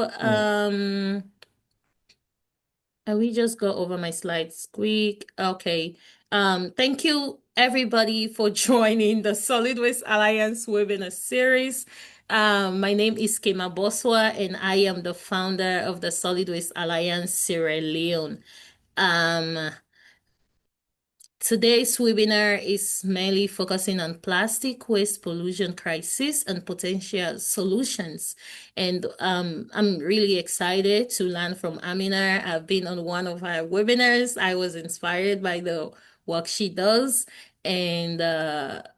Mm. We just go over my slides quick. Okay. Thank you everybody for joining the Solid Waste Alliance webinar series. My name is Kema Boswa, and I am the founder of the Solid Waste Alliance Sierra Leone. Um, Today's webinar is mainly focusing on plastic waste pollution crisis and potential solutions. And I'm really excited to learn from Amina. I've been on one of her webinars. I was inspired by the work she does. And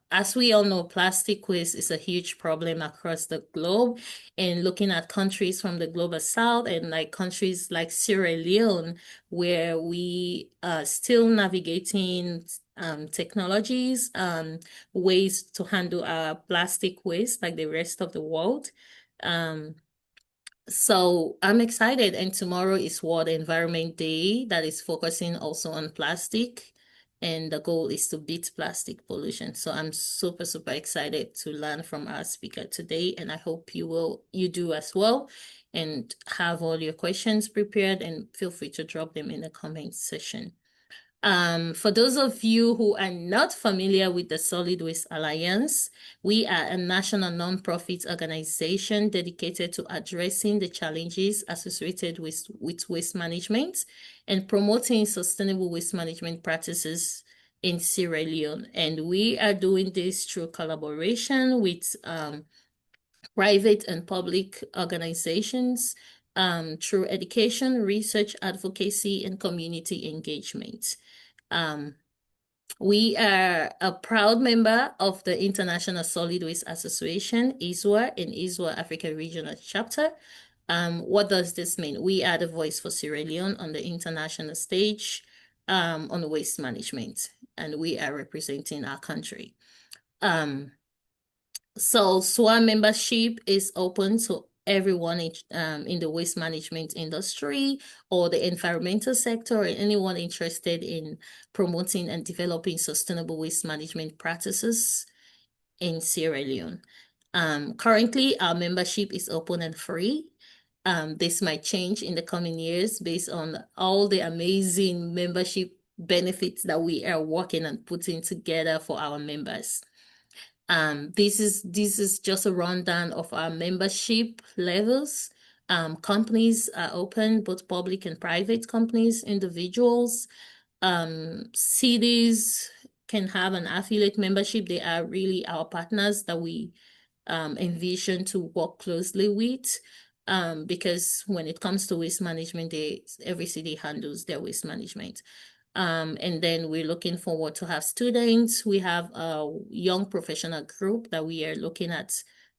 as we all know, plastic waste is a huge problem across the globe. And looking at countries from the global south and like countries like Sierra Leone, where we are still navigating technologies, ways to handle our plastic waste like the rest of the world. Um, so I'm excited, and tomorrow is World Environment Day that is focusing also on plastic, and the goal is to beat plastic pollution. So I'm super, super excited to learn from our speaker today, and I hope you do as well, and have all your questions prepared, and feel free to drop them in the comment section. For those of you who are not familiar with the Solid Waste Alliance, we are a national nonprofit organization dedicated to addressing the challenges associated with waste management and promoting sustainable waste management practices in Sierra Leone. And we are doing this through collaboration with private and public organizations, through education, research, advocacy, and community engagement. Um, we are a proud member of the International Solid Waste Association, ISWA, in ISWA Africa Regional Chapter. What does this mean? We are the voice for Sierra Leone on the international stage, on waste management, and we are representing our country. Um, so SWA membership is open to everyone in the waste management industry or the environmental sector, or anyone interested in promoting and developing sustainable waste management practices in Sierra Leone. Currently, our membership is open and free. This might change in the coming years based on all the amazing membership benefits that we are working on putting together for our members. This is just a rundown of our membership levels. Companies are open, both public and private companies, individuals. Cities can have an affiliate membership. They are really our partners that we envision to work closely with. Because when it comes to waste management, every city handles their waste management. And then we're looking forward to have students. We have a young professional group that we are looking at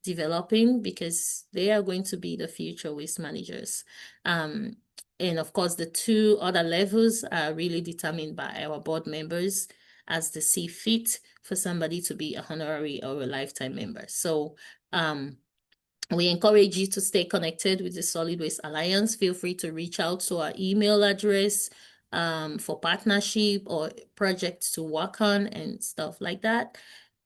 developing because they are going to be the future waste managers. And of course, the two other levels are really determined by our board members as they see fit for somebody to be a honorary or a lifetime member. So we encourage you to stay connected with the Solid Waste Alliance. Feel free to reach out to our email address for partnership or projects to work on and stuff like that.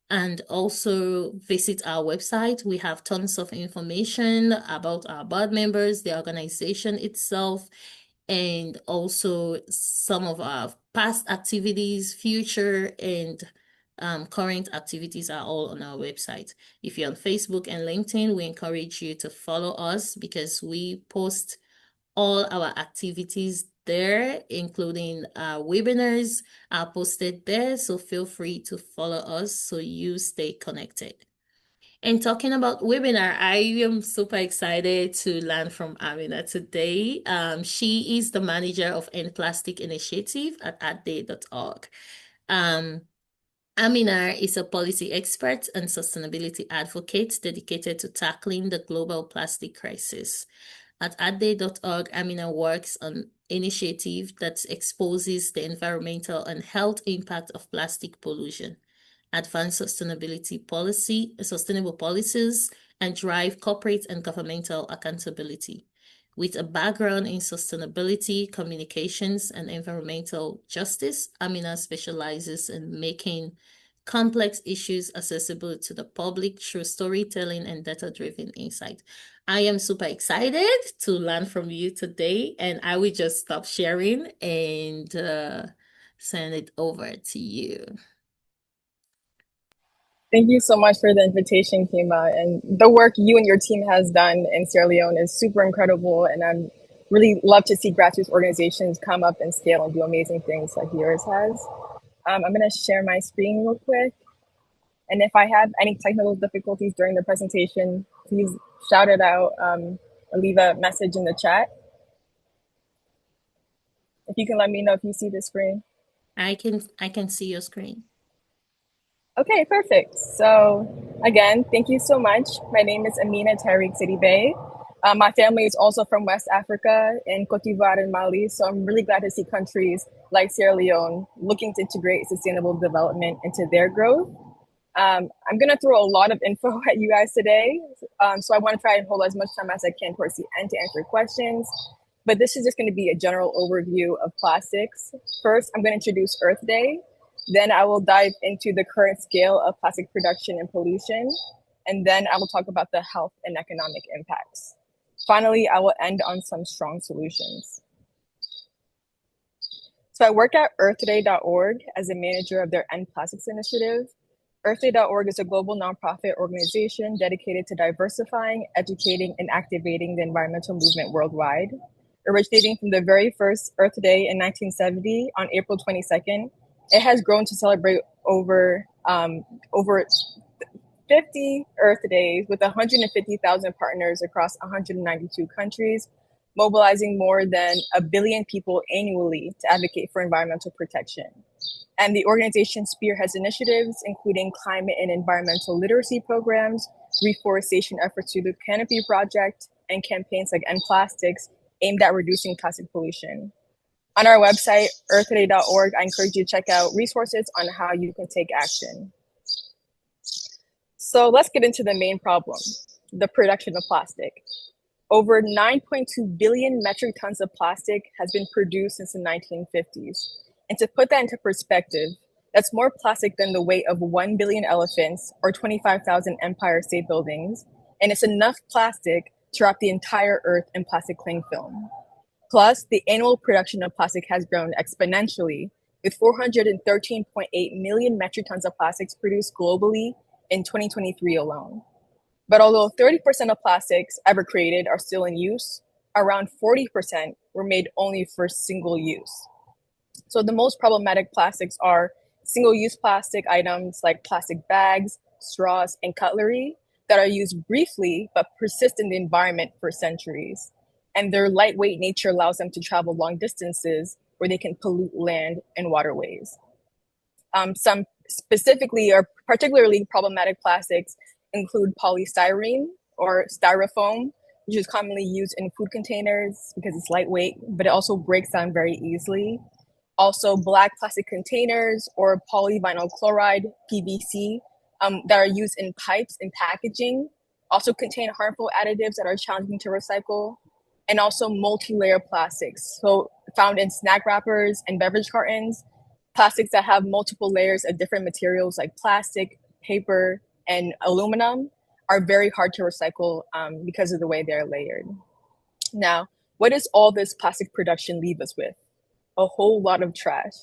And also visit our website. We have tons of information about our board members, the organization itself, and also some of our past activities, future, and current activities are all on our website. If you're on Facebook and LinkedIn, we encourage you to follow us because we post all our activities there, including webinars are posted there. So feel free to follow us so you stay connected. And talking about webinar, I am super excited to learn from Amina today. She is the manager of End Plastic Initiative at adday.org. Um, Amina is a policy expert and sustainability advocate dedicated to tackling the global plastic crisis. At adday.org, Amina works on initiative that exposes the environmental and health impact of plastic pollution, advance sustainable policies, and drive corporate and governmental accountability. With a background in sustainability, communications, and environmental justice, Amina specializes in making complex issues accessible to the public through storytelling and data-driven insight. I am super excited to learn from you today, and I will just stop sharing and send it over to you. Thank you so much for the invitation, Kima. And the work you and your team has done in Sierra Leone is super incredible. And I'm really love to see grassroots organizations come up and scale and do amazing things like yours has. I'm going to share my screen real quick. And if I have any technical difficulties during the presentation, please shout it out or leave a message in the chat. If you can let me know if you see the screen. I can see your screen. Okay, perfect. So again, thank you so much. My name is Amina Tariq Sidibe. My family is also from West Africa in Cote d'Ivoire and Mali. So I'm really glad to see countries like Sierra Leone looking to integrate sustainable development into their growth. I'm going to throw a lot of info at you guys today. So I want to try and hold as much time as I can towards the end to answer questions. But this is just going to be a general overview of plastics. First, I'm going to introduce Earth Day. Then I will dive into the current scale of plastic production and pollution. And then I will talk about the health and economic impacts. Finally, I will end on some strong solutions. So I work at earthday.org as a manager of their End Plastics initiative. Earthday.org is a global nonprofit organization dedicated to diversifying, educating, and activating the environmental movement worldwide. Originating from the very first Earth Day in 1970 on April 22nd, it has grown to celebrate over 50 Earth Days with 150,000 partners across 192 countries, mobilizing more than 1 billion people annually to advocate for environmental protection. And the organization spearheads initiatives, including climate and environmental literacy programs, reforestation efforts through the Canopy Project, and campaigns like End Plastics aimed at reducing plastic pollution. On our website, earthday.org, I encourage you to check out resources on how you can take action. So let's get into the main problem, the production of plastic. Over 9.2 billion metric tons of plastic has been produced since the 1950s. And to put that into perspective, that's more plastic than the weight of 1 billion elephants or 25,000 Empire State Buildings. And it's enough plastic to wrap the entire Earth in plastic cling film. Plus, the annual production of plastic has grown exponentially, with 413.8 million metric tons of plastics produced globally in 2023 alone. But although 30% of plastics ever created are still in use, around 40% were made only for single use. So the most problematic plastics are single-use plastic items like plastic bags, straws, and cutlery that are used briefly but persist in the environment for centuries. And their lightweight nature allows them to travel long distances where they can pollute land and waterways. Some specifically or particularly problematic plastics include polystyrene or styrofoam, which is commonly used in food containers because it's lightweight, but it also breaks down very easily. Also, black plastic containers or polyvinyl chloride, PVC, that are used in pipes and packaging also contain harmful additives that are challenging to recycle. And also multi-layer plastics, so found in snack wrappers and beverage cartons, plastics that have multiple layers of different materials like plastic, paper, and aluminum are very hard to recycle because of the way they're layered. Now, what does all this plastic production leave us with? A whole lot of trash.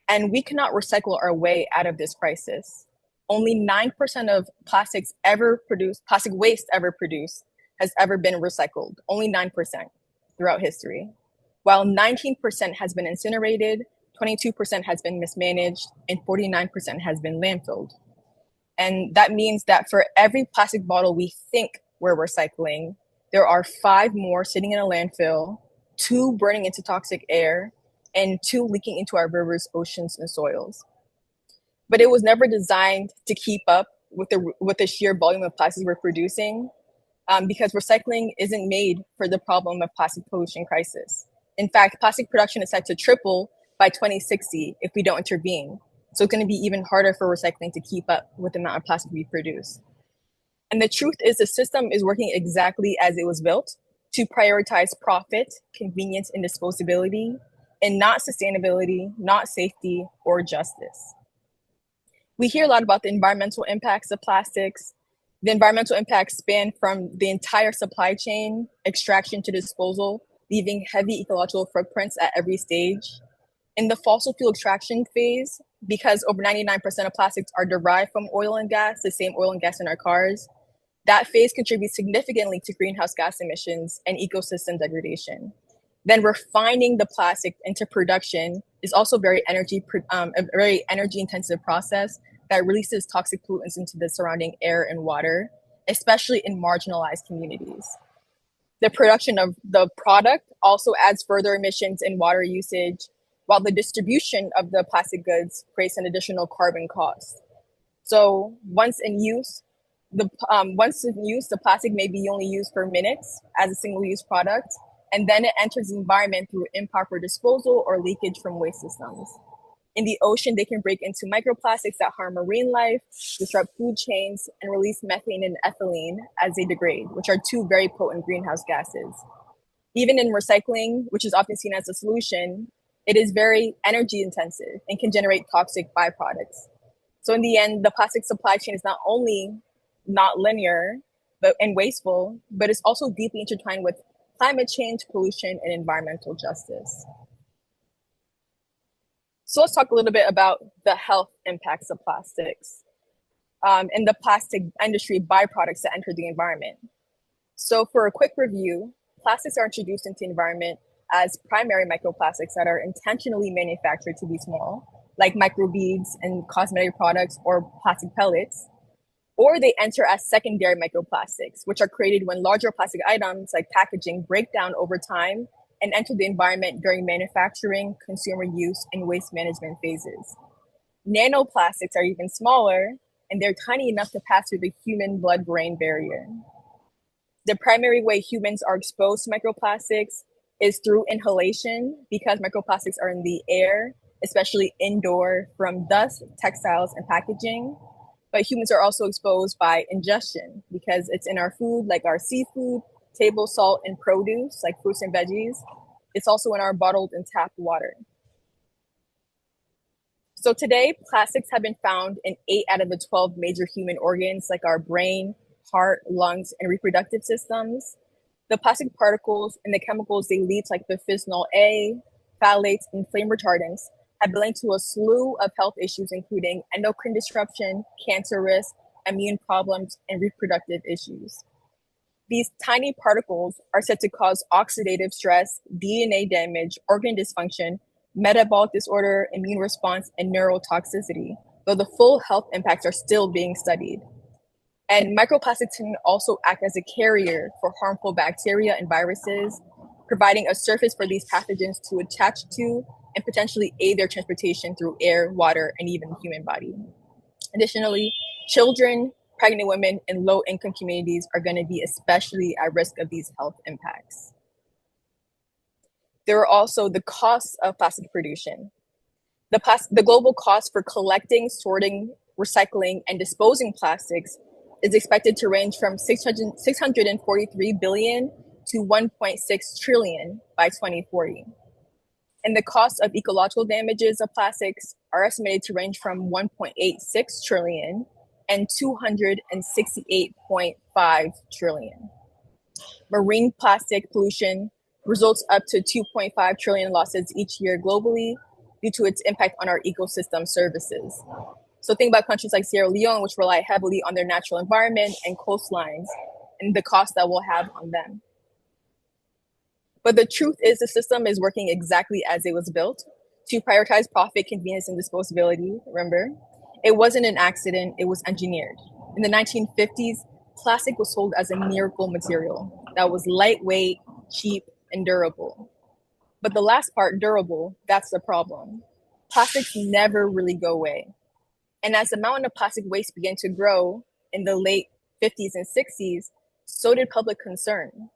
And we cannot recycle our way out of this crisis. Only 9% of plastic waste ever produced has ever been recycled, only 9% throughout history. While 19% has been incinerated, 22% has been mismanaged, and 49% has been landfilled. And that means that for every plastic bottle we think we're recycling, there are 5 more sitting in a landfill, 2 burning into toxic air, and 2 leaking into our rivers, oceans, and soils. But it was never designed to keep up with the sheer volume of plastics we're producing, because recycling isn't made for the problem of plastic pollution crisis. In fact, plastic production is set to triple by 2060 if we don't intervene. So it's going to be even harder for recycling to keep up with the amount of plastic we produce. And the truth is the system is working exactly as it was built, to prioritize profit, convenience, and disposability, and not sustainability, not safety, or justice. We hear a lot about the environmental impacts of plastics. The environmental impacts span from the entire supply chain, extraction to disposal, leaving heavy ecological footprints at every stage. In the fossil fuel extraction phase, because over 99% of plastics are derived from oil and gas, the same oil and gas in our cars, that phase contributes significantly to greenhouse gas emissions and ecosystem degradation. Then refining the plastic into production is also a very energy intensive process that releases toxic pollutants into the surrounding air and water, especially in marginalized communities. The production of the product also adds further emissions and water usage, while the distribution of the plastic goods creates an additional carbon cost. So once in use, the plastic may be only used for minutes as a single-use product, and then it enters the environment through improper disposal or leakage from waste systems. In the ocean, they can break into microplastics that harm marine life, disrupt food chains, and release methane and ethylene as they degrade, which are two very potent greenhouse gases. Even in recycling, which is often seen as a solution, it is very energy intensive and can generate toxic byproducts. So in the end, the plastic supply chain is not only not linear and wasteful, but it's also deeply intertwined with climate change, pollution, and environmental justice. So let's talk a little bit about the health impacts of plastics and the plastic industry byproducts that enter the environment. So for a quick review, plastics are introduced into the environment as primary microplastics that are intentionally manufactured to be small, like microbeads and cosmetic products or plastic pellets, or they enter as secondary microplastics, which are created when larger plastic items like packaging break down over time and enter the environment during manufacturing, consumer use, and waste management phases. Nanoplastics are even smaller, and they're tiny enough to pass through the human blood-brain barrier. The primary way humans are exposed to microplastics is through inhalation, because microplastics are in the air, especially indoor, from dust, textiles, and packaging. But humans are also exposed by ingestion, because it's in our food, like our seafood, table salt, and produce, like fruits and veggies. It's also in our bottled and tap water. So today, plastics have been found in 8 out of the 12 major human organs, like our brain, heart, lungs, and reproductive systems. The plastic particles and the chemicals they leach, like the bisphenol A, phthalates, and flame retardants, have been linked to a slew of health issues, including endocrine disruption, cancer risk, immune problems, and reproductive issues. These tiny particles are said to cause oxidative stress, DNA damage, organ dysfunction, metabolic disorder, immune response, and neurotoxicity, though the full health impacts are still being studied. And microplastics can also act as a carrier for harmful bacteria and viruses, providing a surface for these pathogens to attach to and potentially aid their transportation through air, water, and even the human body. Additionally, children, pregnant women, and low-income communities are going to be especially at risk of these health impacts. There are also the costs of plastic pollution. The global cost for collecting, sorting, recycling, and disposing plastics is expected to range from 643 billion to 1.6 trillion by 2040. And the cost of ecological damages of plastics are estimated to range from 1.86 trillion and 268.5 trillion. Marine plastic pollution results up to 2.5 trillion losses each year globally due to its impact on our ecosystem services. So think about countries like Sierra Leone, which rely heavily on their natural environment and coastlines, and the cost that will have on them. But the truth is the system is working exactly as it was built, to prioritize profit, convenience, and disposability. Remember, it wasn't an accident, it was engineered. In the 1950s, plastic was sold as a miracle material that was lightweight, cheap, and durable. But the last part, durable, that's the problem. Plastics never really go away. And as the mountain of plastic waste began to grow in the late 50s and 60s, so did public concern.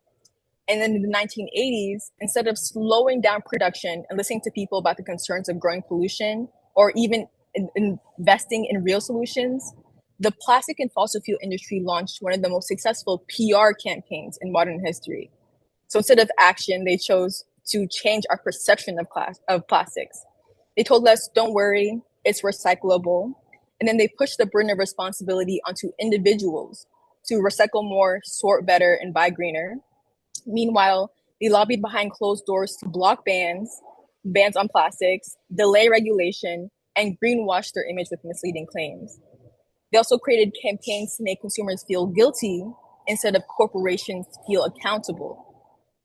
And then in the 1980s, instead of slowing down production and listening to people about the concerns of growing pollution, or even investing in real solutions, the plastic and fossil fuel industry launched one of the most successful PR campaigns in modern history. So instead of action, they chose to change our perception of plastics. They told us, don't worry, it's recyclable. And then they push the burden of responsibility onto individuals to recycle more, sort better, and buy greener. Meanwhile, they lobbied behind closed doors to block bans on plastics, delay regulation, and greenwash their image with misleading claims. They also created campaigns to make consumers feel guilty instead of corporations feel accountable.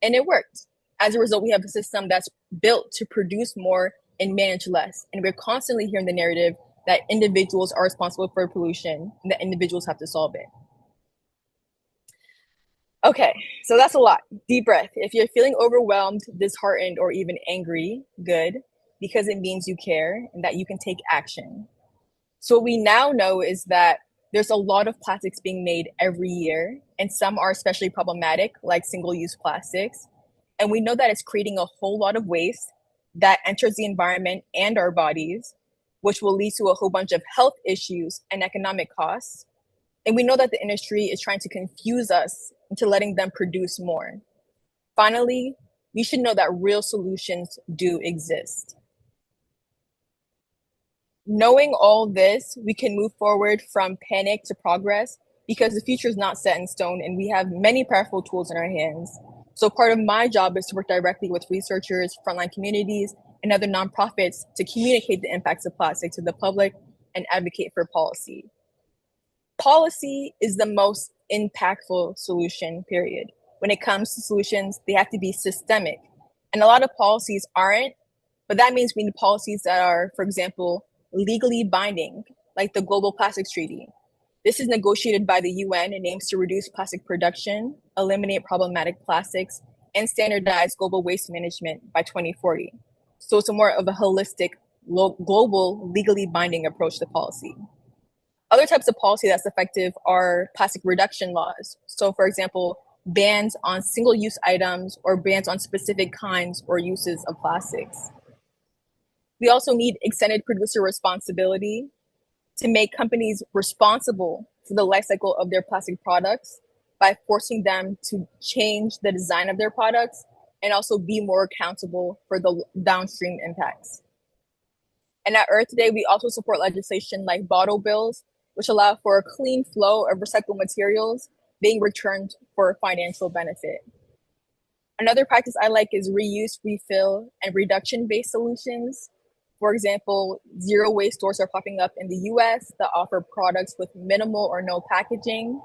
And it worked. As a result, we have a system that's built to produce more and manage less. And we're constantly hearing the narrative that individuals are responsible for pollution and that individuals have to solve it. Okay, so that's a lot. Deep breath. If you're feeling overwhelmed, disheartened, or even angry, good, because it means you care and that you can take action. So what we now know is that there's a lot of plastics being made every year, and some are especially problematic, like single-use plastics. And we know that it's creating a whole lot of waste that enters the environment and our bodies, which will lead to a whole bunch of health issues and economic costs. And we know that the industry is trying to confuse us into letting them produce more. Finally, we should know that real solutions do exist. Knowing all this, we can move forward from panic to progress because the future is not set in stone and we have many powerful tools in our hands. So part of my job is to work directly with researchers, frontline communities, and other nonprofits to communicate the impacts of plastic to the public and advocate for policy. Policy is the most impactful solution, period. When it comes to solutions, they have to be systemic. And a lot of policies aren't, but that means we need policies that are, for example, legally binding, like the Global Plastics Treaty. This is negotiated by the UN and aims to reduce plastic production, eliminate problematic plastics, and standardize global waste management by 2040. So it's a more of a holistic, global, legally binding approach to policy. Other types of policy that's effective are plastic reduction laws. So for example, bans on single-use items or bans on specific kinds or uses of plastics. We also need extended producer responsibility to make companies responsible for the life cycle of their plastic products by forcing them to change the design of their products and also be more accountable for the downstream impacts. And at Earth Day, we also support legislation like bottle bills, which allow for a clean flow of recycled materials being returned for financial benefit. Another practice I like is reuse, refill, and reduction-based solutions. For example, zero waste stores are popping up in the US that offer products with minimal or no packaging.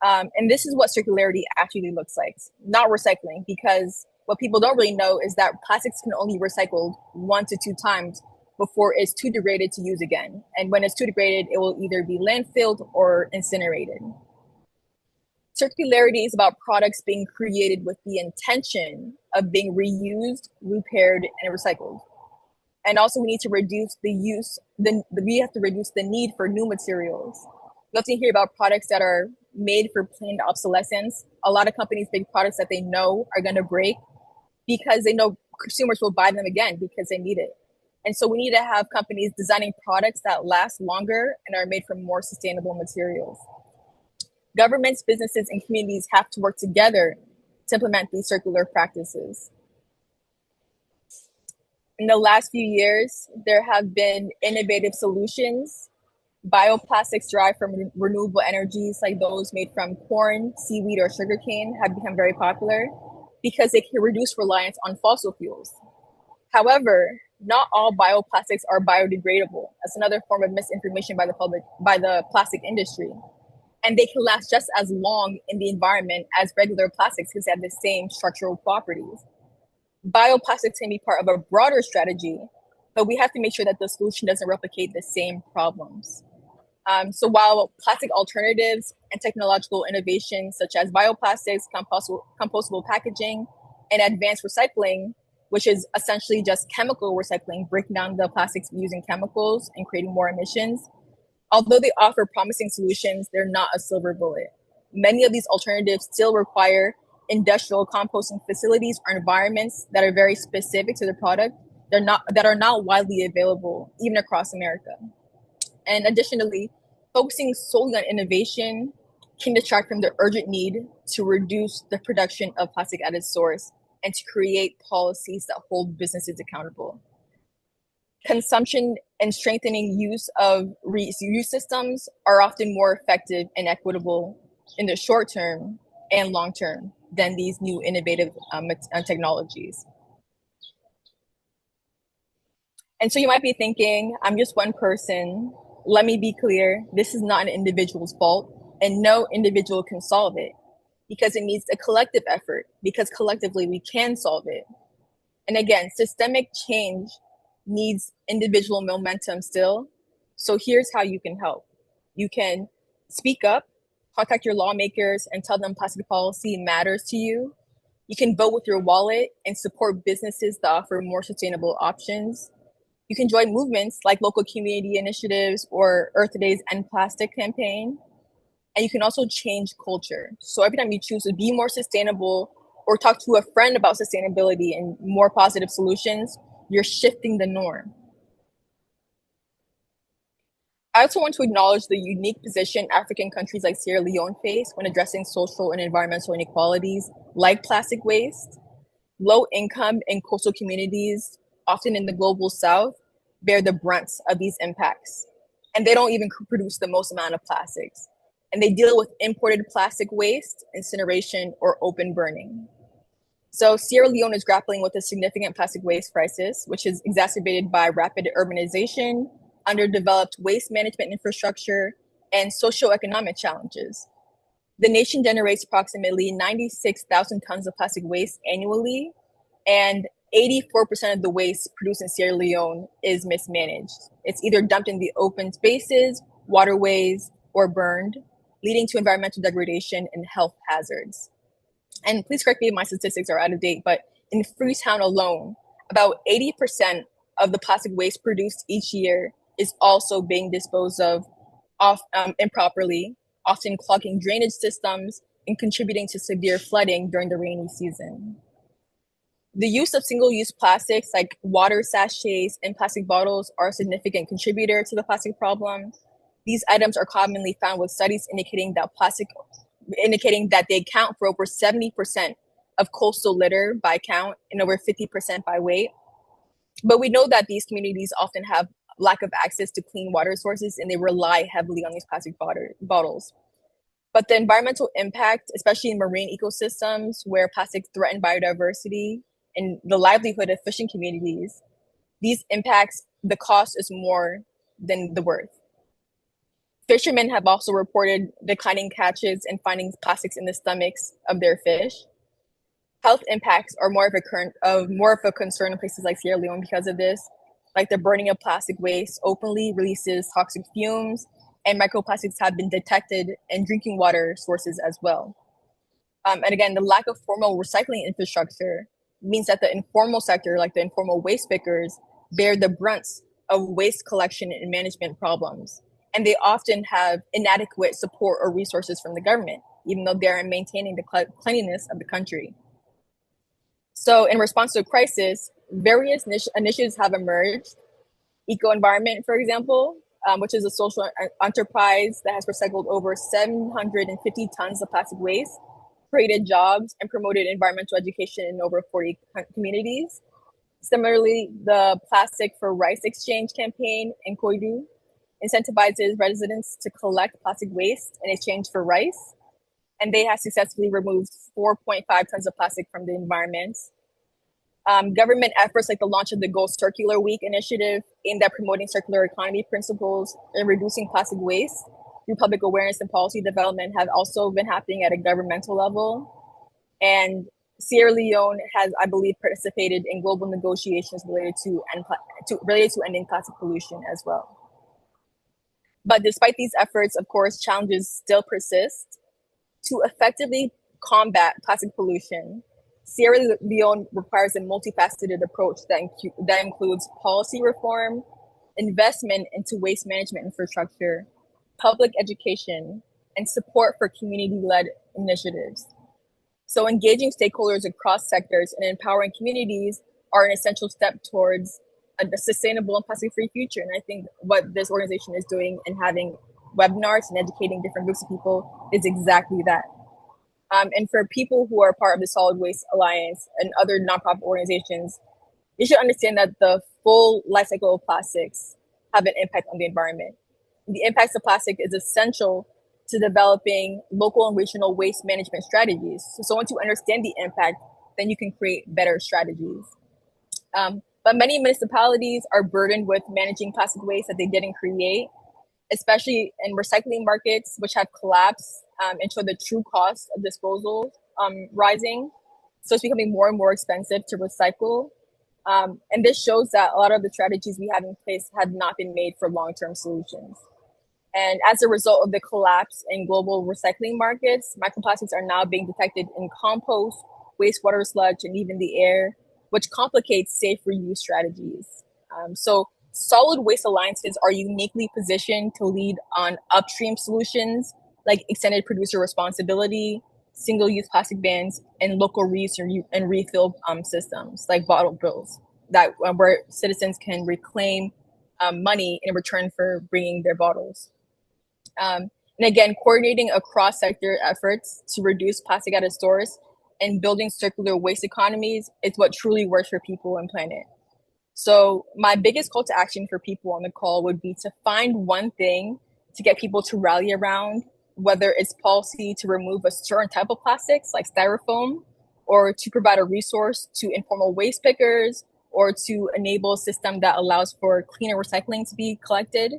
And this is what circularity actually looks like, not recycling, because what people don't really know is that plastics can only be recycled 1 to 2 times before it's too degraded to use again. And when it's too degraded, it will either be landfilled or incinerated. Circularity is about products being created with the intention of being reused, repaired, and recycled. And also we need to reduce we have to reduce the need for new materials. We often hear about products that are made for planned obsolescence. A lot of companies make products that they know are going to break because they know consumers will buy them again because they need it. And so we need to have companies designing products that last longer and are made from more sustainable materials. Governments, businesses, and communities have to work together to implement these circular practices. In the last few years, there have been innovative solutions. Bioplastics derived from renewable energies like those made from corn, seaweed, or sugarcane have become very popular because they can reduce reliance on fossil fuels. However, not all bioplastics are biodegradable. That's another form of misinformation by the plastic industry. And they can last just as long in the environment as regular plastics because they have the same structural properties. Bioplastics can be part of a broader strategy, but we have to make sure that the solution doesn't replicate the same problems. So while plastic alternatives and technological innovations such as bioplastics, compostable packaging, and advanced recycling, which is essentially just chemical recycling, breaking down the plastics using chemicals and creating more emissions, although they offer promising solutions, they're not a silver bullet. Many of these alternatives still require industrial composting facilities or environments that are very specific to the product that are not widely available even across America. And additionally, focusing solely on innovation can distract from the urgent need to reduce the production of plastic at its source and to create policies that hold businesses accountable. Consumption and strengthening use of reuse systems are often more effective and equitable in the short term and long term than these new innovative technologies. And so you might be thinking, I'm just one person. Let me be clear, this is not an individual's fault, and no individual can solve it because it needs a collective effort, because collectively we can solve it. And again, systemic change needs individual momentum still. So here's how you can help. You can speak up, contact your lawmakers, and tell them plastic policy matters to you. You can vote with your wallet and support businesses that offer more sustainable options. You can join movements like local community initiatives or Earth Day's End Plastic campaign. And you can also change culture. So every time you choose to be more sustainable or talk to a friend about sustainability and more positive solutions, you're shifting the norm. I also want to acknowledge the unique position African countries like Sierra Leone face when addressing social and environmental inequalities like plastic waste. Low income and coastal communities, often in the global south, bear the brunt of these impacts. And they don't even produce the most amount of plastics. And they deal with imported plastic waste, incineration, or open burning. So Sierra Leone is grappling with a significant plastic waste crisis, which is exacerbated by rapid urbanization, underdeveloped waste management infrastructure, and socioeconomic challenges. The nation generates approximately 96,000 tons of plastic waste annually, and 84% of the waste produced in Sierra Leone is mismanaged. It's either dumped in the open spaces, waterways, or burned, leading to environmental degradation and health hazards. And please correct me if my statistics are out of date, but in Freetown alone, about 80% of the plastic waste produced each year is also being disposed of improperly, often clogging drainage systems and contributing to severe flooding during the rainy season. The use of single-use plastics like water sachets and plastic bottles are a significant contributor to the plastic problem. These items are commonly found with studies indicating that they account for over 70% of coastal litter by count and over 50% by weight. But we know that these communities often have lack of access to clean water sources and they rely heavily on these plastic bottles. But the environmental impact, especially in marine ecosystems where plastics threaten biodiversity and the livelihood of fishing communities, these impacts, the cost is more than the worth. Fishermen have also reported declining catches and finding plastics in the stomachs of their fish. Health impacts are more of a concern in places like Sierra Leone because of this, like the burning of plastic waste openly releases toxic fumes, and microplastics have been detected in drinking water sources as well. And again, the lack of formal recycling infrastructure means that the informal sector, like the informal waste pickers, bear the brunt of waste collection and management problems. And they often have inadequate support or resources from the government, even though they're maintaining the cleanliness of the country. So in response to a crisis, various initiatives have emerged. Eco-Environment, for example, which is a social enterprise that has recycled over 750 tons of plastic waste, created jobs, and promoted environmental education in over 40 communities. Similarly, the Plastic for Rice Exchange campaign in Koidu incentivizes residents to collect plastic waste in exchange for rice, and they have successfully removed 4.5 tons of plastic from the environment. Government efforts like the launch of the Go Circular Week initiative aimed at promoting circular economy principles and reducing plastic waste through public awareness and policy development have also been happening at a governmental level. And Sierra Leone has, I believe, participated in global negotiations related to ending plastic pollution as well. But despite these efforts, of course, challenges still persist. To effectively combat plastic pollution, Sierra Leone requires a multifaceted approach that includes policy reform, investment into waste management infrastructure, public education, and support for community-led initiatives. So engaging stakeholders across sectors and empowering communities are an essential step towards a sustainable and plastic-free future. And I think what this organization is doing and having webinars and educating different groups of people is exactly that. And for people who are part of the Solid Waste Alliance and other nonprofit organizations, you should understand that the full life cycle of plastics have an impact on the environment. The impacts of plastic is essential to developing local and regional waste management strategies. So once you understand the impact, then you can create better strategies. But many municipalities are burdened with managing plastic waste that they didn't create, especially in recycling markets, which have collapsed and show the true cost of disposal rising. So it's becoming more and more expensive to recycle. And this shows that a lot of the strategies we have in place had not been made for long-term solutions. And as a result of the collapse in global recycling markets, microplastics are now being detected in compost, wastewater sludge, and even the air, which complicates safe reuse strategies. So solid waste alliances are uniquely positioned to lead on upstream solutions like extended producer responsibility, single-use plastic bans, and local reuse and refill systems like bottle bills that where citizens can reclaim money in return for bringing their bottles. And again, coordinating across sector efforts to reduce plastic out of stores and building circular waste economies is what truly works for people and planet. So my biggest call to action for people on the call would be to find one thing to get people to rally around, whether it's policy to remove a certain type of plastics like styrofoam, or to provide a resource to informal waste pickers, or to enable a system that allows for cleaner recycling to be collected.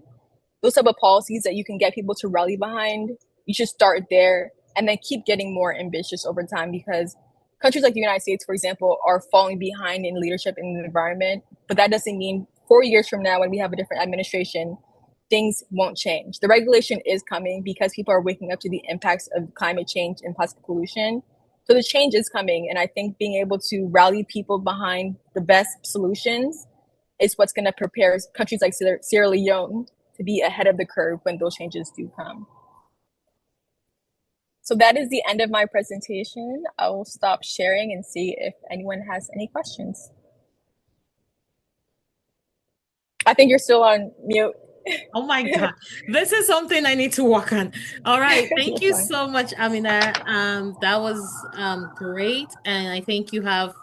Those type of policies that you can get people to rally behind, you should start there and then keep getting more ambitious over time, because countries like the United States, for example, are falling behind in leadership in the environment. But that doesn't mean 4 years from now, when we have a different administration, things won't change. The regulation is coming because people are waking up to the impacts of climate change and plastic pollution. So the change is coming. And I think being able to rally people behind the best solutions is what's going to prepare countries like Sierra Leone to be ahead of the curve when those changes do come. So that is the end of my presentation. I will stop sharing and see if anyone has any questions. I think you're still on mute. Oh my God. This is something I need to work on. All right. Thank you so much, Amina. That was great. And I think you have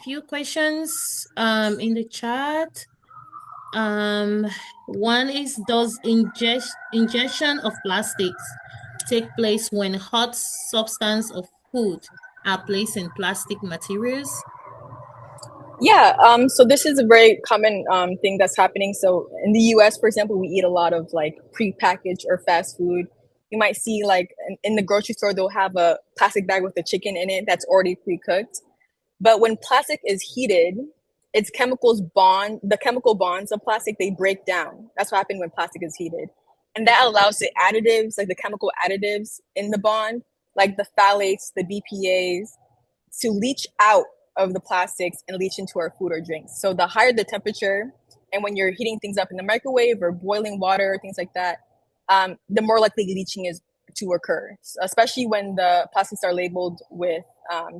few questions in the chat. One is, does ingestion of plastics take place when hot substance of food are placed in plastic materials? Yeah, so this is a very common thing that's happening. So in the US, for example, we eat a lot of like prepackaged or fast food. You might see like in the grocery store, they'll have a plastic bag with the chicken in it that's already pre-cooked. But when plastic is heated, its chemicals bond, the chemical bonds of plastic, they break down. That's what happens when plastic is heated. And that allows the additives, like the chemical additives in the bond, like the phthalates, the BPAs, to leach out of the plastics and leach into our food or drinks. So the higher the temperature, and when you're heating things up in the microwave or boiling water, things like that, the more likely leaching is to occur, especially when the plastics are labeled with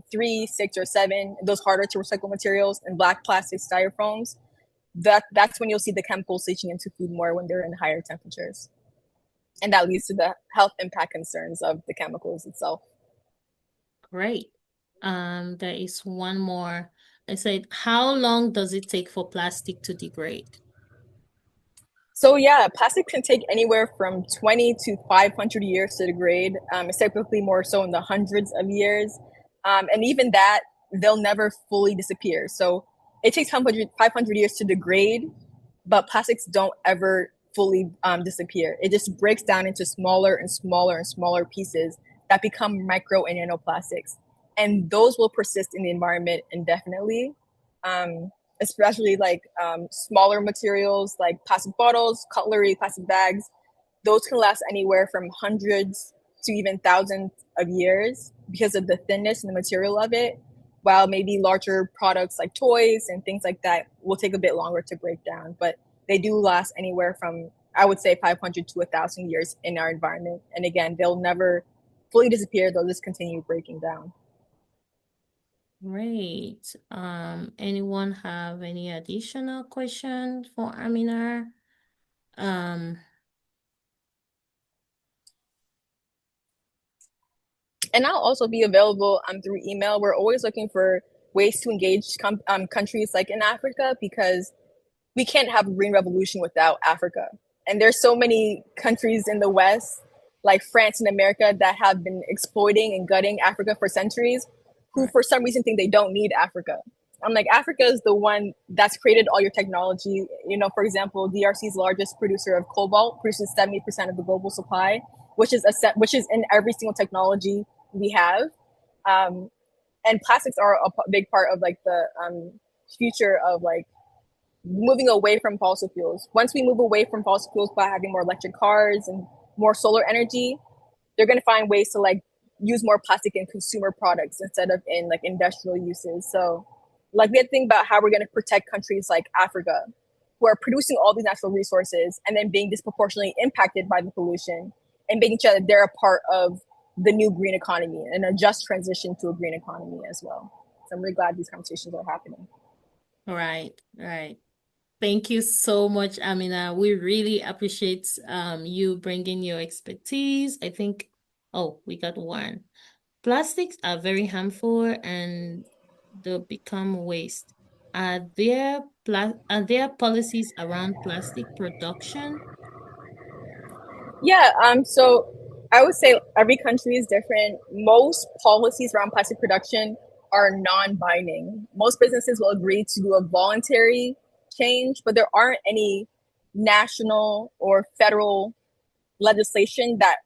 3, 6, or 7, those harder to recycle materials, and black plastic styrofoams. That's when you'll see the chemicals leaching into food more when they're in higher temperatures. And that leads to the health impact concerns of the chemicals itself. Great. There is one more. I said, how long does it take for plastic to degrade? So yeah, plastic can take anywhere from 20 to 500 years to degrade. It's typically more so in the hundreds of years. And even that, they'll never fully disappear. So it takes 500 years to degrade, but plastics don't ever fully disappear. It just breaks down into smaller and smaller and smaller pieces that become micro and nanoplastics. And those will persist in the environment indefinitely. Especially like smaller materials like plastic bottles, cutlery, plastic bags. Those can last anywhere from hundreds to even thousands of years because of the thinness and the material of it, while maybe larger products like toys and things like that will take a bit longer to break down. But they do last anywhere from, I would say, 500 to 1,000 years in our environment. And again, they'll never fully disappear. They'll just continue breaking down. Great. Anyone have any additional questions for Amina? And I'll also be available through email. We're always looking for ways to engage countries like in Africa, because we can't have a green revolution without Africa. And there's so many countries in the West, like France and America, that have been exploiting and gutting Africa for centuries, who Right. for some reason think they don't need Africa. I'm like, Africa is the one that's created all your technology. You know, for example, DRC's largest producer of cobalt produces 70% of the global supply, which is which is in every single technology we have. Um, and plastics are a big part of like the future of like moving away from fossil fuels. Once we move away from fossil fuels by having more electric cars and more solar energy, they're going to find ways to like use more plastic in consumer products instead of in like industrial uses. So like we have to think about how we're going to protect countries like Africa, who are producing all these natural resources and then being disproportionately impacted by the pollution, and making sure that they're a part of the new green economy and a just transition to a green economy as well. So I'm really glad these conversations are happening. Right, right. Thank you so much, Amina. We really appreciate you bringing your expertise. I think, oh, we got one. Plastics are very harmful and they'll become waste. Are there policies around plastic production? Yeah, so I would say every country is different. Most policies around plastic production are non-binding. Most businesses will agree to do a voluntary change, but there aren't any national or federal legislation that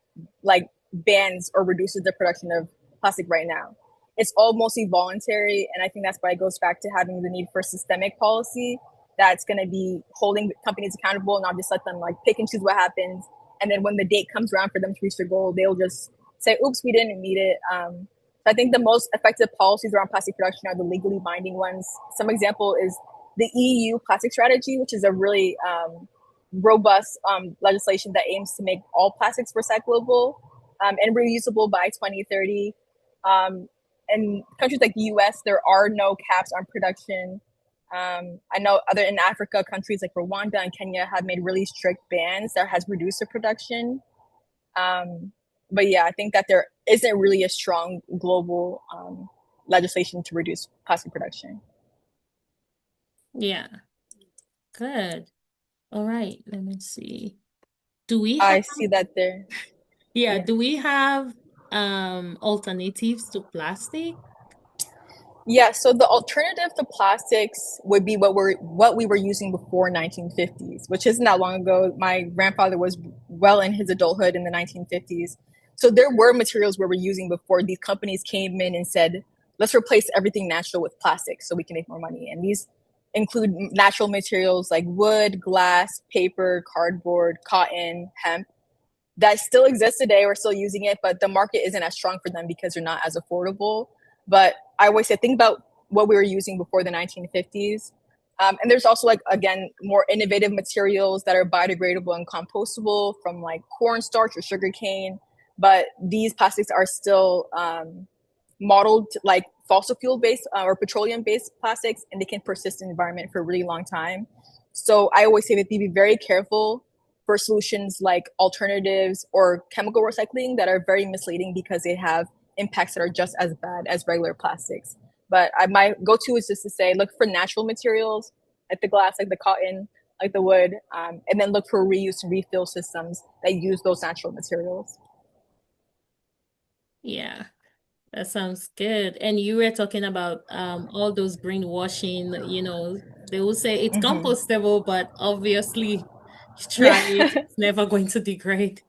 like bans or reduces the production of plastic right now. It's all mostly voluntary, and I think that's why it goes back to having the need for systemic policy that's going to be holding companies accountable, not just let them like pick and choose what happens. And then when the date comes around for them to reach their goal, they'll just say, "Oops, we didn't meet it." So I think the most effective policies around plastic production are the legally binding ones. Some example is the EU plastic strategy, which is a really robust legislation that aims to make all plastics recyclable and reusable by 2030. In countries like the US, there are no caps on production. I know other in Africa, countries like Rwanda and Kenya have made really strict bans that has reduced the production. Um, but yeah, I think that there isn't really a strong global legislation to reduce plastic production. Yeah, good. All right, let me see. Do we have, I see that there. yeah, Yeah. do we have alternatives to plastic? Yeah, so the alternative to plastics would be what we were using before 1950s, which isn't that long ago. My grandfather was well in his adulthood in the 1950s. So there were materials we were using before these companies came in and said, let's replace everything natural with plastic so we can make more money. And these include natural materials like wood, glass, paper, cardboard, cotton, hemp that still exists today. We're still using it, but the market isn't as strong for them because they're not as affordable. But I always say, think about what we were using before the 1950s. And there's also like, again, more innovative materials that are biodegradable and compostable from like cornstarch or sugarcane. But these plastics are still modeled like fossil fuel based or petroleum based plastics, and they can persist in the environment for a really long time. So I always say that they be very careful for solutions like alternatives or chemical recycling that are very misleading because they have impacts that are just as bad as regular plastics. But my go-to is just to say, look for natural materials like the glass, like the cotton, like the wood, and then look for reuse and refill systems that use those natural materials. Yeah. That sounds good. And you were talking about all those greenwashing, they will say it's Mm-hmm. compostable, but obviously you try it, Yeah. it's never going to degrade.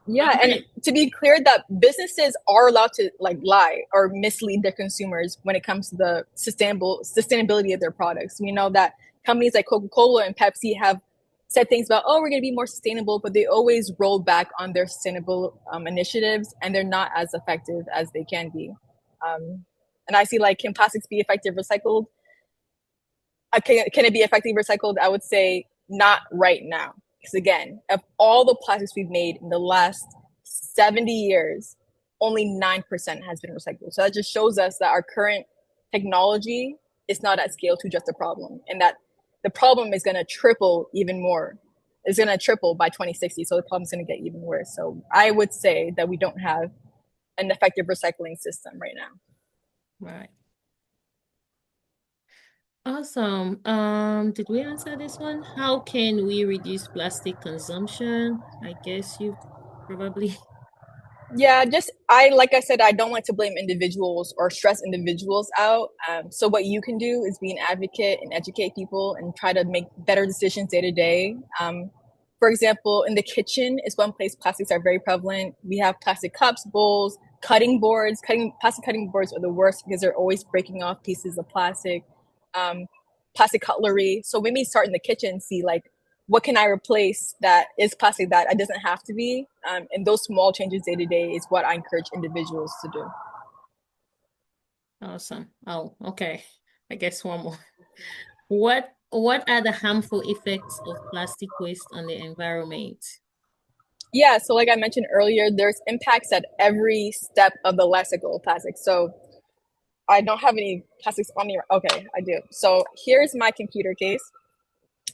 All Yeah, and right. to be clear, that businesses are allowed to like lie or mislead their consumers when it comes to the sustainability of their products. We know that companies like Coca-Cola and Pepsi have said things about, oh, we're going to be more sustainable, but they always roll back on their sustainable initiatives, and they're not as effective as they can be. And I see like, can plastics be effective recycled? Can it be effectively recycled? I would say not right now. Because again, of all the plastics we've made in the last 70 years, only 9% has been recycled. So that just shows us that our current technology is not at scale to just a problem, and that the problem is going to triple even more. It's going to triple by 2060. So the problem's going to get even worse. So I would say that we don't have an effective recycling system right now. Right. Awesome. Did we answer this one? How can we reduce plastic consumption? I guess you probably. Yeah, just I like I said, I don't like to blame individuals or stress individuals out. So what you can do is be an advocate and educate people and try to make better decisions day to day. For example, in the kitchen is one place plastics are very prevalent. We have plastic cups, bowls, cutting boards. Plastic cutting boards are the worst because they're always breaking off pieces of plastic. Um, Plastic cutlery. So maybe start in the kitchen, see like what can I replace that is plastic that it doesn't have to be? And those small changes day to day is what I encourage individuals to do. Awesome. Oh, okay. I guess one more. What are the harmful effects of plastic waste on the environment? Yeah, so like I mentioned earlier, there's impacts at every step of the life cycle of plastic. So I don't have any plastics on me. Okay, I do. So here's my computer case.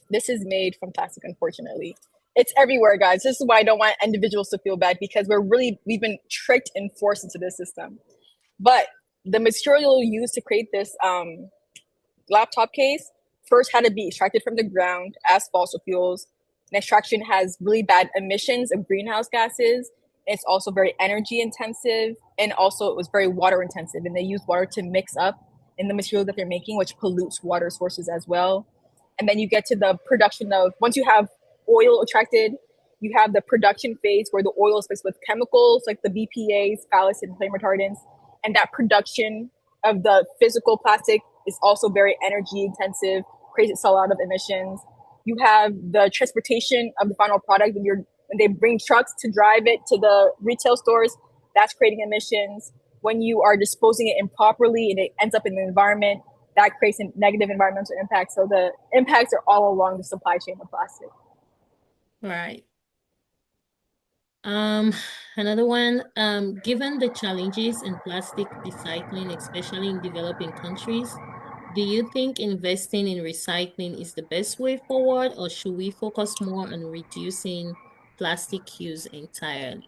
This is made from plastic, unfortunately. It's everywhere, guys. This is why I don't want individuals to feel bad because we've been tricked and forced into this system. But the material used to create this laptop case first had to be extracted from the ground as fossil fuels. And extraction has really bad emissions of greenhouse gases. It's also very energy intensive, and also it was very water intensive. And they use water to mix up in the material that they're making, which pollutes water sources as well. And then you get to the production of once you have oil extracted, you have the production phase where the oil is mixed with chemicals like the BPAs, phthalates, and flame retardants. And that production of the physical plastic is also very energy intensive, creates a lot of emissions. You have the transportation of the final product when they bring trucks to drive it to the retail stores, that's creating emissions. When you are disposing it improperly and it ends up in the environment, that creates a negative environmental impact. So the impacts are all along the supply chain of plastic. Right. Um, Another one, given the challenges in plastic recycling, especially in developing countries, do you think investing in recycling is the best way forward, or should we focus more on reducing plastic use entirely?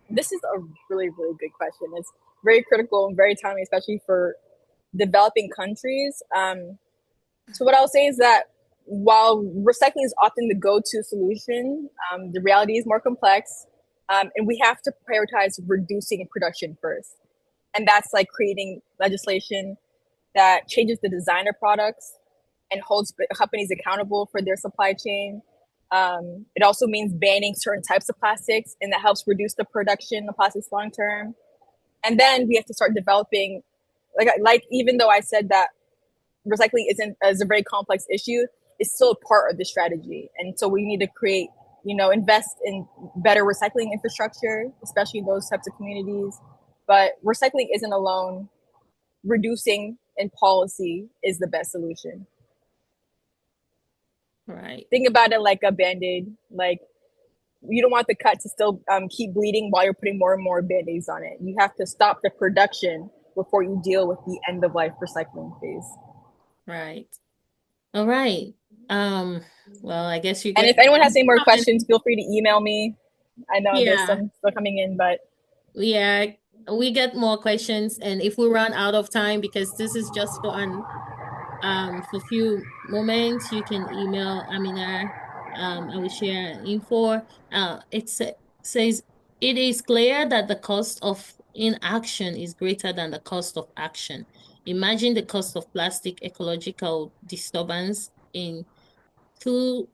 This is a really, really good question. It's very critical and very timely, especially for developing countries. So what I'll say is that while recycling is often the go-to solution, the reality is more complex, and we have to prioritize reducing production first. And that's like creating legislation that changes the designer products and holds companies accountable for their supply chain. It also means banning certain types of plastics, and that helps reduce the production of plastics long term. And then we have to start developing, like even though I said that recycling isn't as a very complex issue, it's still a part of the strategy. And so we need to create, invest in better recycling infrastructure, especially in those types of communities. But recycling isn't alone. Reducing in policy is the best solution. Right. Think about it like a band-aid. Like you don't want the cut to still keep bleeding while you're putting more and more band-aids on it. You have to stop the production before you deal with the end of life recycling phase. Right. All right. Um, well, I guess you And get if anyone has any more questions, feel free to email me. I know there's yeah, some still coming in, but yeah, we get more questions, and if we run out of time, because this is just for few moments, you can email Amina. I will share info. Says it is clear that the cost of inaction is greater than the cost of action. Imagine the cost of plastic ecological disturbance in two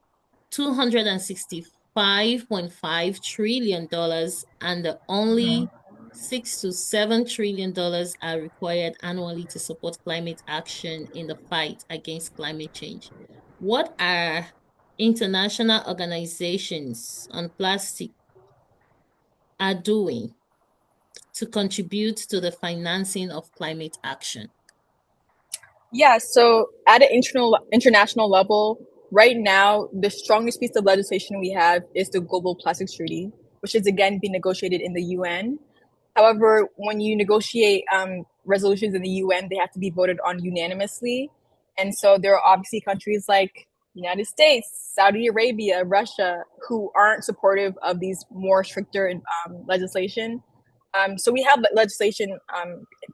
265.5 trillion dollars, and the only $6 to $7 trillion are required annually to support climate action in the fight against climate change. What are international organizations on plastic are doing to contribute to the financing of climate action? yeah, so at an international level, right now, the strongest piece of legislation we have is the Global Plastics Treaty, which is again being negotiated in the UN. However, when you negotiate resolutions in the UN, they have to be voted on unanimously. And so there are obviously countries like United States, Saudi Arabia, Russia, who aren't supportive of these more stricter legislation. So we have legislation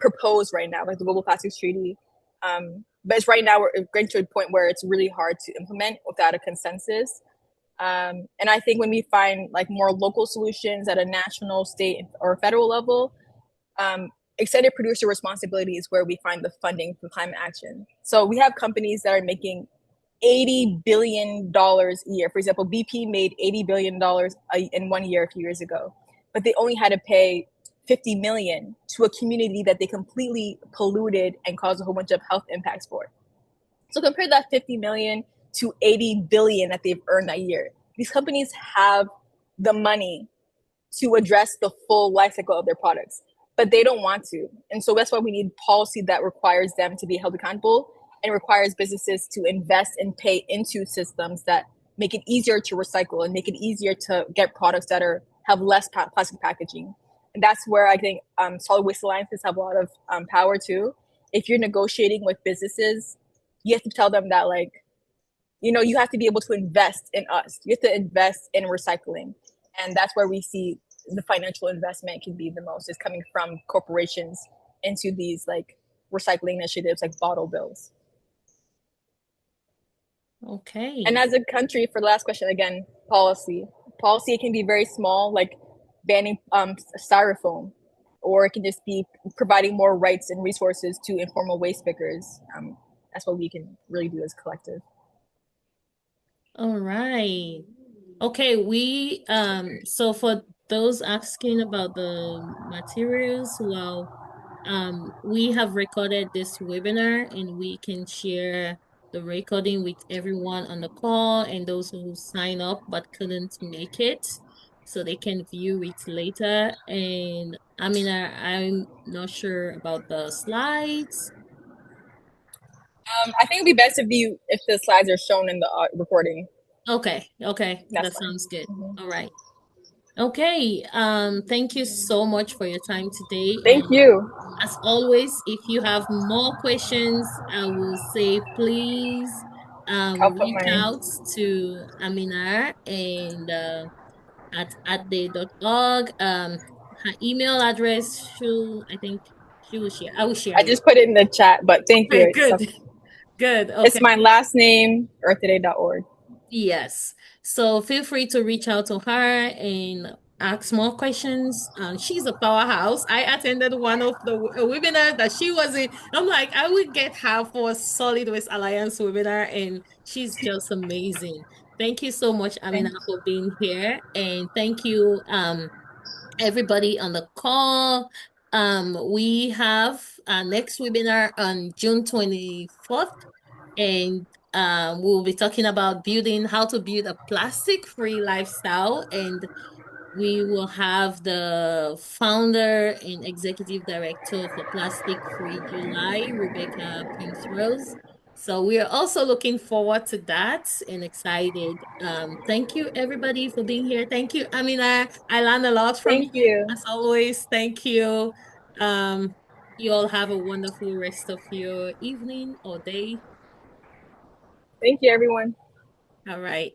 proposed right now, like the Global Plastics Treaty. But it's right now we're getting to a point where it's really hard to implement without a consensus. And I think when we find like more local solutions at a national, state, or federal level, um, extended producer responsibility is where we find the funding for climate action. So we have companies that are making $80 billion a year. For example, BP made $80 billion in 1 year a few years ago, but they only had to pay 50 million to a community that they completely polluted and caused a whole bunch of health impacts for. So compare that 50 million to 80 billion that they've earned that year. These companies have the money to address the full life cycle of their products, but they don't want to. And so that's why we need policy that requires them to be held accountable and requires businesses to invest and pay into systems that make it easier to recycle and make it easier to get products that have less plastic packaging. And that's where I think solid waste alliances have a lot of power too. If you're negotiating with businesses, you have to tell them that, like, you have to be able to invest in us. You have to invest in recycling. And that's where we see the financial investment can be the most, is coming from corporations into these like recycling initiatives like bottle bills. Okay. And as a country, for the last question, again, policy can be very small, like banning styrofoam, or it can just be providing more rights and resources to informal waste pickers. That's what we can really do as a collective. All right. Okay, so for those asking about the materials, well, we have recorded this webinar and we can share the recording with everyone on the call and those who sign up but couldn't make it, so they can view it later. And I mean, I'm not sure about the slides. I think it'd be best if the slides are shown in the recording. Okay, That's that fine. sounds good. Mm-hmm. All right. Okay, thank you so much for your time today. Thank And you. as always, if you have more questions, I will say please I'll put reach my out to Aminar and at the.org. Her email address, I think she will share. I will share I it. just put it in the chat, but thank Okay, you. good. Good. It's Okay. my last name, earthtoday.org. Yes. So feel free to reach out to her and ask more questions. She's a powerhouse. I attended one of the webinars that she was in. I'm like, I would get her for a Solid Waste Alliance webinar, and she's just amazing. Thank you so much, Amina, Thanks. for being here. And thank you, everybody on the call. We have our next webinar on June 24th, and we'll be talking about how to build a plastic-free lifestyle. And we will have the founder and executive director for Plastic Free July, Rebecca Prince Rose. So we are also looking forward to that and excited. Thank you everybody for being here. Thank you, Amina. I learned a lot from Thank you you. as always. Thank you. Um, you all have a wonderful rest of your evening or day. Thank you, everyone. All right.